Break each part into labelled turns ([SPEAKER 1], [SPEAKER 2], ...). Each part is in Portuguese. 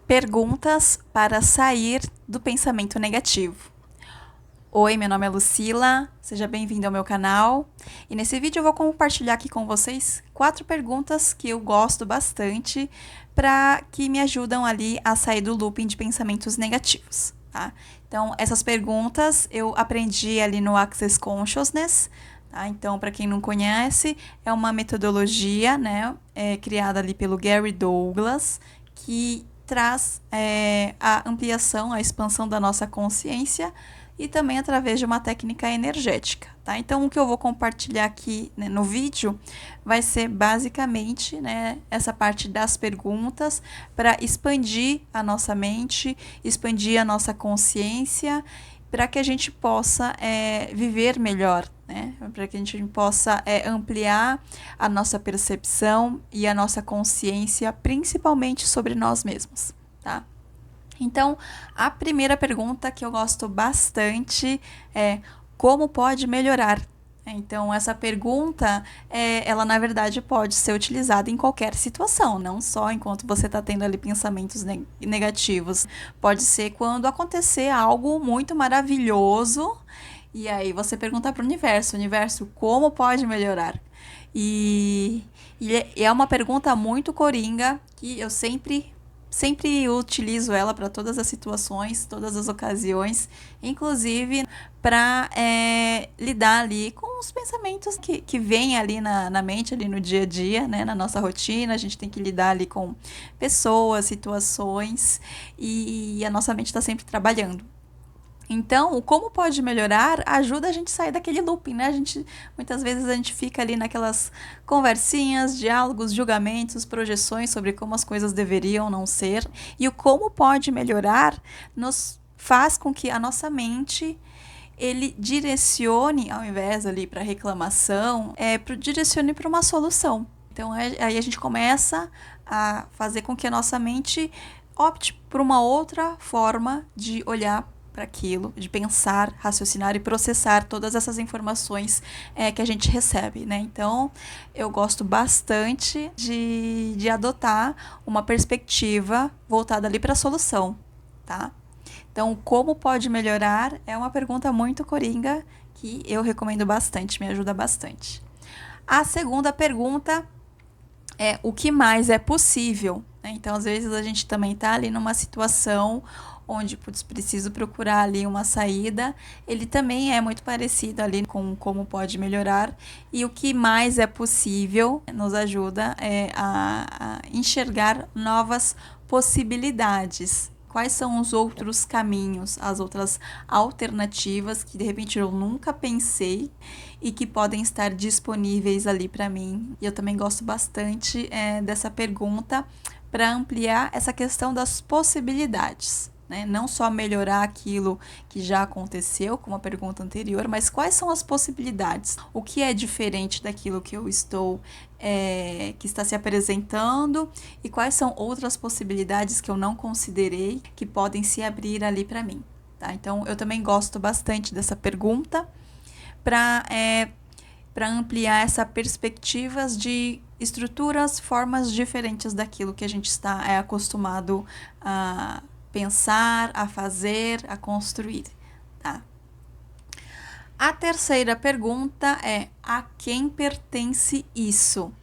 [SPEAKER 1] Perguntas para sair do pensamento negativo. Oi, meu nome é Lucila, seja bem-vindo ao meu canal. E nesse vídeo eu vou compartilhar aqui com vocês 4 perguntas que eu gosto bastante para que me ajudam ali a sair do looping de pensamentos negativos, tá? Então, essas perguntas eu aprendi ali no Access Consciousness, tá? Então, para quem não conhece, é uma metodologia, né, criada ali pelo Gary Douglas, que traz a ampliação, a expansão da nossa consciência e também através de uma técnica energética, tá? Então, o que eu vou compartilhar aqui, né, no vídeo vai ser basicamente, né, essa parte das perguntas para expandir a nossa mente, expandir a nossa consciência, para que a gente possa viver melhor, né? Para que a gente possa ampliar a nossa percepção e a nossa consciência, principalmente sobre nós mesmos, tá? Então, a primeira pergunta que eu gosto bastante é: como pode melhorar? Então, essa pergunta, ela na verdade pode ser utilizada em qualquer situação, não só enquanto você está tendo ali pensamentos negativos. Pode ser quando acontecer algo muito maravilhoso e aí você pergunta para o universo, como pode melhorar? E é uma pergunta muito coringa que eu sempre utilizo ela para todas as situações, todas as ocasiões, inclusive para lidar ali com os pensamentos que vêm ali na mente, ali no dia a dia, né, na nossa rotina. A gente tem que lidar ali com pessoas, situações, e a nossa mente está sempre trabalhando. Então, o como pode melhorar ajuda a gente a sair daquele looping, né? Muitas vezes a gente fica ali naquelas conversinhas, diálogos, julgamentos, projeções sobre como as coisas deveriam não ser. E o como pode melhorar nos faz com que a nossa mente ele direcione, ao invés ali para reclamação, direcione para uma solução. Então, aí a gente começa a fazer com que a nossa mente opte por uma outra forma de olhar para aquilo, de pensar, raciocinar e processar todas essas informações que a gente recebe, né? Então, eu gosto bastante de adotar uma perspectiva voltada ali para a solução, tá? Então, como pode melhorar é uma pergunta muito coringa que eu recomendo bastante, me ajuda bastante. A segunda pergunta é: o que mais é possível? Então, às vezes a gente também está ali numa situação onde preciso procurar ali uma saída. Ele também é muito parecido ali com como pode melhorar. E o que mais é possível nos ajuda a enxergar novas possibilidades. Quais são os outros caminhos, as outras alternativas que de repente eu nunca pensei e que podem estar disponíveis ali para mim? E eu também gosto bastante dessa pergunta para ampliar essa questão das possibilidades, né? Não só melhorar aquilo que já aconteceu, como a pergunta anterior, mas quais são as possibilidades? O que é diferente daquilo que eu estou que está se apresentando, e quais são outras possibilidades que eu não considerei que podem se abrir ali para mim, tá? Então, eu também gosto bastante dessa pergunta para ampliar essa perspectivas de estruturas, formas diferentes daquilo que a gente está acostumado a pensar, a fazer, a construir, tá? A terceira pergunta é: a quem pertence isso?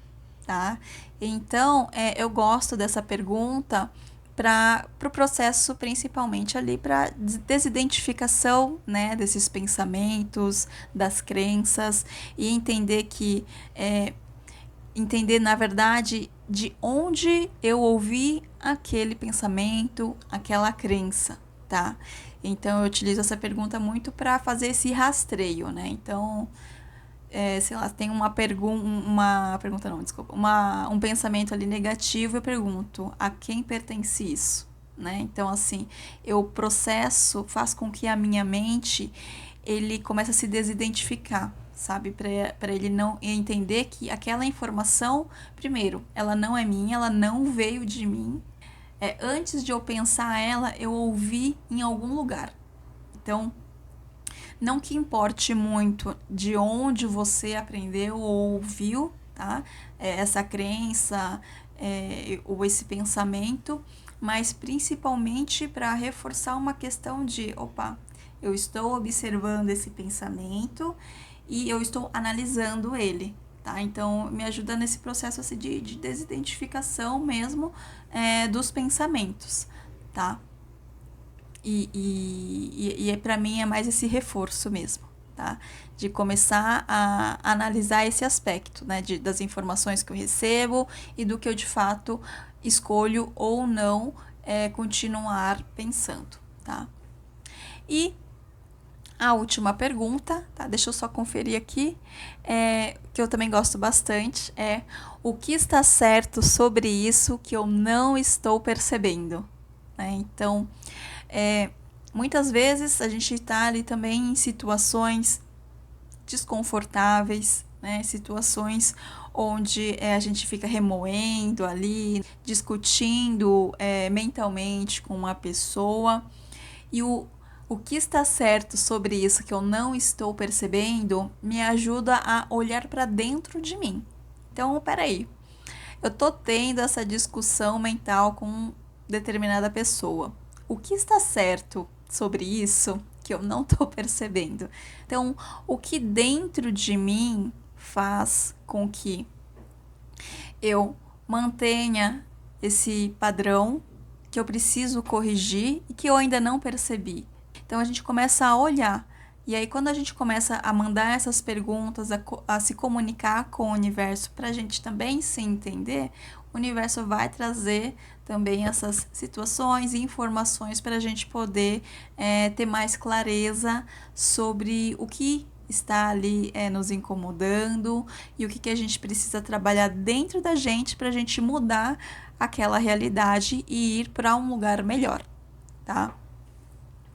[SPEAKER 1] Tá? Então, eu gosto dessa pergunta para o processo, principalmente ali para desidentificação, né, desses pensamentos, das crenças, e entender na verdade de onde eu ouvi aquele pensamento, aquela crença, tá? Então, eu utilizo essa pergunta muito para fazer esse rastreio, né? Então, sei lá, tem um pensamento ali negativo, eu pergunto: a quem pertence isso, né? Então, assim, eu faço com que a minha mente, ele comece a se desidentificar, sabe? Para ele não entender que aquela informação, primeiro, ela não é minha, ela não veio de mim. Antes de eu pensar ela, eu ouvi em algum lugar. Então, não que importe muito de onde você aprendeu ou ouviu, tá? Essa crença, ou esse pensamento, mas principalmente para reforçar uma questão de, opa, eu estou observando esse pensamento e eu estou analisando ele, tá? Então, me ajuda nesse processo assim, de desidentificação mesmo dos pensamentos, tá? E para mim é mais esse reforço mesmo, tá? De começar a analisar esse aspecto, né? Das informações que eu recebo e do que eu de fato escolho ou não continuar pensando, tá? E a última pergunta, tá? Deixa eu só conferir aqui, que eu também gosto bastante, é o que está certo sobre isso que eu não estou percebendo, né? Então, muitas vezes a gente está ali também em situações desconfortáveis, né? Situações onde a gente fica remoendo ali, discutindo mentalmente com uma pessoa, e o que está certo sobre isso que eu não estou percebendo me ajuda a olhar para dentro de mim. Então, peraí, eu tô tendo essa discussão mental com determinada pessoa. O que está certo sobre isso que eu não tô percebendo? Então, o que dentro de mim faz com que eu mantenha esse padrão que eu preciso corrigir e que eu ainda não percebi? Então, a gente começa a olhar. E aí, quando a gente começa a mandar essas perguntas, a se comunicar com o universo para a gente também se entender, o universo vai trazer também essas situações e informações para a gente poder ter mais clareza sobre o que está ali nos incomodando e o que a gente precisa trabalhar dentro da gente para a gente mudar aquela realidade e ir para um lugar melhor, tá?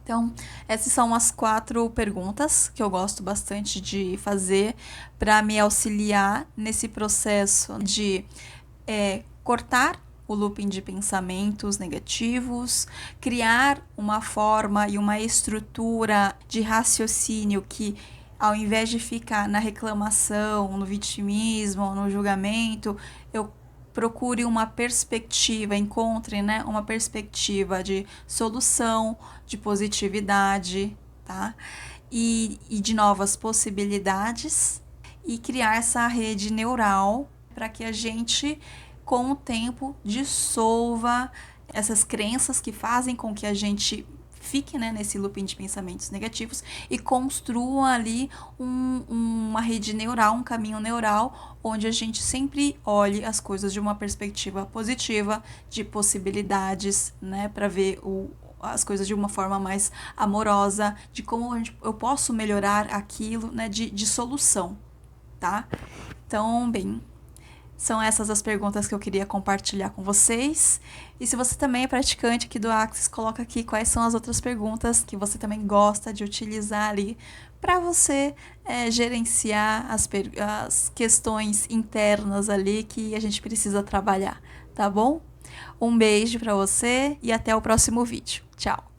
[SPEAKER 1] Então, essas são as 4 perguntas que eu gosto bastante de fazer para me auxiliar nesse processo de cortar o looping de pensamentos negativos, criar uma forma e uma estrutura de raciocínio que, ao invés de ficar na reclamação, no vitimismo, no julgamento, eu procure uma perspectiva, encontre, né, uma perspectiva de solução, de positividade, tá? E de novas possibilidades, e criar essa rede neural para que a gente, com o tempo, dissolva essas crenças que fazem com que a gente fique, né, nesse looping de pensamentos negativos e construa ali uma rede neural, um caminho neural, onde a gente sempre olhe as coisas de uma perspectiva positiva, de possibilidades, né, para ver as coisas de uma forma mais amorosa, de como eu posso melhorar aquilo, né, de solução, tá? Então, bem, são essas as perguntas que eu queria compartilhar com vocês. E se você também é praticante aqui do Axis, coloca aqui quais são as outras perguntas que você também gosta de utilizar ali para você gerenciar as questões internas ali que a gente precisa trabalhar, tá bom? Um beijo para você e até o próximo vídeo. Tchau!